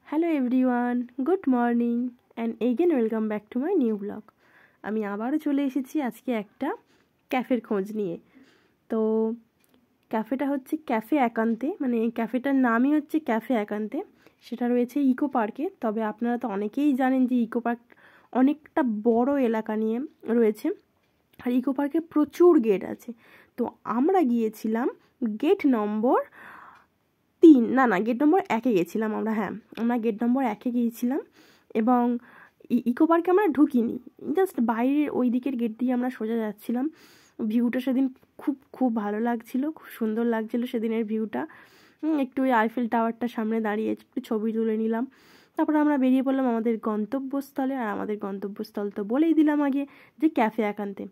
Hello everyone, good morning and again welcome back to my new blog. আমি আবারও চলে এসেছি আজকে একটা ক্যাফের খোঁজ নিয়ে। তো ক্যাফেটা হচ্ছে ক্যাফে একান্তে, মানে ক্যাফেটার নামই হচ্ছে ক্যাফে একান্তে। সেটা রয়েছে ইকো পার্কে। তবে আপনারা তো অনেকেই জানেন যে ইকো পার্ক অনেকটা বড় এলাকা নিয়ে রয়েছে, আর ইকো পার্কে প্রচুর গেট আছে। তো আমরা গিয়েছিলাম গেট নম্বর 3, না গেট নম্বর 1-এ গেছিলাম আমরা। আমরা গেট নম্বর 1-এ গিয়েছিলাম এবং ইকো পার্কে আমরা ঢুকিনি, জাস্ট বাইরের ওই দিকের গেট দিয়ে আমরা সোজা যাচ্ছিলাম। ভিউটা সেদিন খুব ভালো লাগছিল, খুব সুন্দর লাগছিল সেদিনের ভিউটা। একটু ওই আইফেল টাওয়ারটার সামনে দাঁড়িয়ে একটু ছবি তুলে নিলাম। তারপরে আমরা বেরিয়ে পড়লাম আমাদের গন্তব্যস্থলে। আর আমাদের গন্তব্যস্থল তো বলেই দিলাম আগে, যে ক্যাফে একান্তে।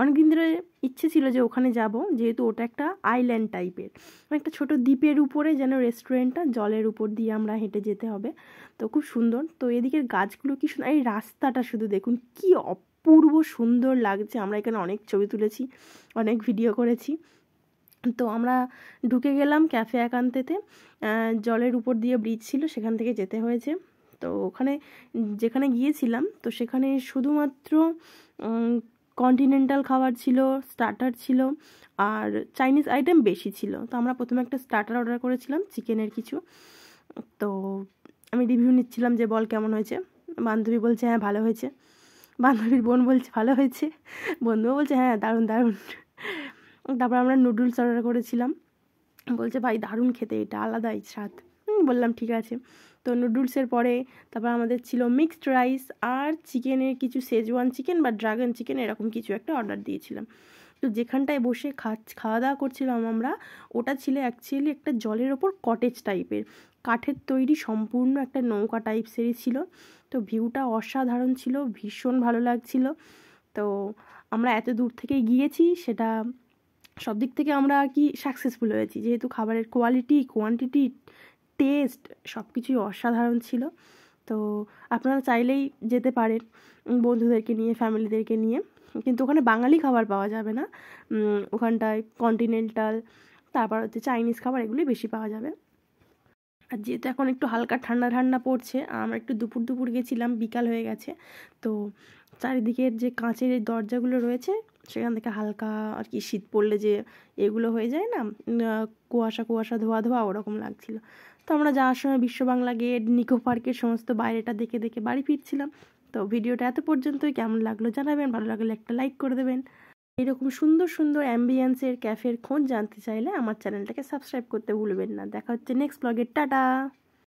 অনেকদিন ধরে ইচ্ছে ছিল যে ওখানে যাব, যেহেতু ওটা একটা আইল্যান্ড টাইপের, একটা ছোট দ্বীপের উপরে যেন রেস্টুরেন্টটা, জলের উপর দিয়ে আমরা হেঁটে যেতে হবে। তো খুব সুন্দর। তো এদিকের গাছগুলো কি সুন্দর, এই রাস্তাটা শুধু দেখুন কি অপূর্ব সুন্দর লাগছে। আমরা এখানে অনেক ছবি তুলেছি, অনেক ভিডিও করেছি। তো আমরা ঢুকে গেলাম ক্যাফে একান্তেতে। জলের উপর দিয়ে ব্রিজ ছিল, সেখান থেকে যেতে হয়েছে। তো ওখানে যেখানে গিয়েছিলাম, তো সেখানে শুধুমাত্র কন্টিনেন্টাল খাবার ছিল, স্টার্টার ছিল, আর চাইনিজ আইটেম বেশি ছিল। তো আমরা প্রথমে একটা স্টার্টার অর্ডার করেছিলাম, চিকেনের কিছু। তো আমি রিভিউ নিচ্ছিলাম যে বল কেমন হয়েছে। বান্ধবী বলছে হ্যাঁ ভালো হয়েছে, বান্ধবীর বোন বলছে ভালো হয়েছে, বন্ধুও বলছে হ্যাঁ দারুণ দারুণ। তারপর আমরা নুডলস অর্ডার করেছিলাম, বলছে ভাই দারুণ খেতে, এটা আলাদাই স্বাদ। বললাম ঠিক আছে। তো নুডলসের পরে তারপর আমাদের ছিল মিক্সড রাইস আর চিকেনের কিছু শেজওয়ান চিকেন বা ড্রাগন চিকেন, এরকম কিছু একটা অর্ডার দিয়েছিলাম। তো যেখানটায় বসে খাওয়া দাওয়া করছিলাম আমরা, ওটা ছিল অ্যাকচুয়ালি একটা জলের ওপর কটেজ টাইপের, কাঠের তৈরি, সম্পূর্ণ একটা নৌকা টাইপসেরই ছিল। তো ভিউটা অসাধারণ ছিল, ভীষণ ভালো লাগছিল। তো আমরা এত দূর থেকে গিয়েছি, সেটা সব দিক থেকে আমরা আর কি সাকসেসফুল হয়েছি, যেহেতু খাবারের কোয়ালিটি, কোয়ান্টিটি, টেস্ট সব কিছুই অসাধারণ ছিল। তো আপনারা চাইলেই যেতে পারেন বন্ধুদেরকে নিয়ে, ফ্যামিলিদেরকে নিয়ে। কিন্তু ওখানে বাঙালি খাবার পাওয়া যাবে না, ওখানটায় কন্টিনেন্টাল, তারপর হচ্ছে চাইনিজ খাবার, এগুলোই বেশি পাওয়া যাবে। আর যেহেতু এখন একটু হালকা ঠান্ডা ঠান্ডা পড়ছে, আমরা একটু দুপুর গেছিলাম, বিকাল হয়ে গেছে। তো চারিদিকের যে কাঁচের এই দরজাগুলো রয়েছে, সেখান থেকে হালকা আর কি শীত পড়লে যে এগুলো হয়ে যায় না, কুয়াশা ধোয়া ওরকম লাগছিল। তো আমরা যাওয়ার সময় বিশ্ব বাংলা গেট, নিকো পার্কের সমস্ত বাইরেটা দেখে দেখে বাড়ি ফিরছিলাম। তো ভিডিওটা এত পর্যন্তই, কেমন লাগলো জানাবেন, ভালো লাগলে একটা লাইক করে দেবেন। এরকম সুন্দর সুন্দর অ্যাম্বিয়েন্সের ক্যাফের খোঁজ জানতে চাইলে আমার চ্যানেলটাকে সাবস্ক্রাইব করতে ভুলবেন না। দেখা হচ্ছে নেক্সট ব্লগে, টাটা।